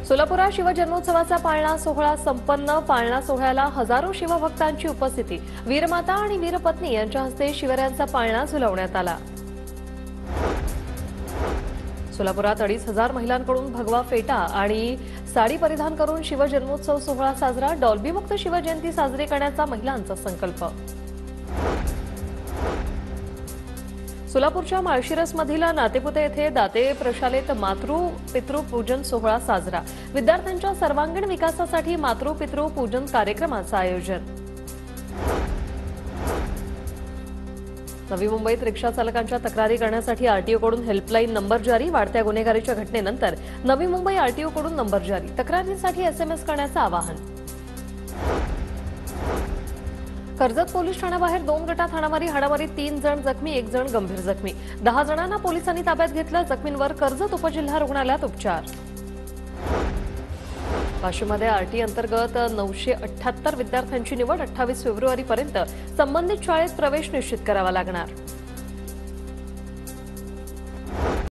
सोलापुरात शिवजन्मोत्सवाचा पाळणा सोहळा संपन्न। पाळणा सोहळ्याला हजारो शिवभक्तांची उपस्थिती। वीरमाता आणि वीरपत्नी यांच्या हस्ते शिवरायांचा पाळणा झुलवण्यात आला। सोलापुरात 2,500 महिलांकडून भगवा फेटा आणि साडी परिधान करून शिवजन्मोत्सव सोहळा साजरा। डॉल्बीमुक्त शिवजयंती साजरी करण्याचा महिलांचा संकल्प। सोलापूरच्या माळशिरसमधील नातेपुते येथे दाते प्रशालेत मातृ-पितृ पूजन सोहळा साजरा। विद्यार्थ्यांच्या सर्वांगीण विकासासाठी मातृ-पितृ पूजन कार्यक्रमाचं आयोजन। नवी मुंबईत रिक्षा चालकांच्या तक्रारी करण्यासाठी आरटीओकडून हेल्पलाईन नंबर जारी। वाढत्या गुन्हेगारीच्या घटनेनंतर नवी मुंबई आरटीओकडून नंबर जारी। तक्रारीसाठी एसएमएस करण्याचं आवाहन। कर्जत पोलीस ठाण्याबाहेर 2 गटात हाणामारी 3 जण जखमी, 1 जण गंभीर जखमी। 10 जणांना पोलिसांनी ताब्यात घेतलं। जखमींवर कर्जत उपजिल्हा रुग्णालयात उपचार। वाशिममध्ये आरटी अंतर्गत 978 विद्यार्थ्यांची निवड। 28 फेब्रुवारीपर्यंत संबंधित शाळेत प्रवेश निश्चित करावा लागणार।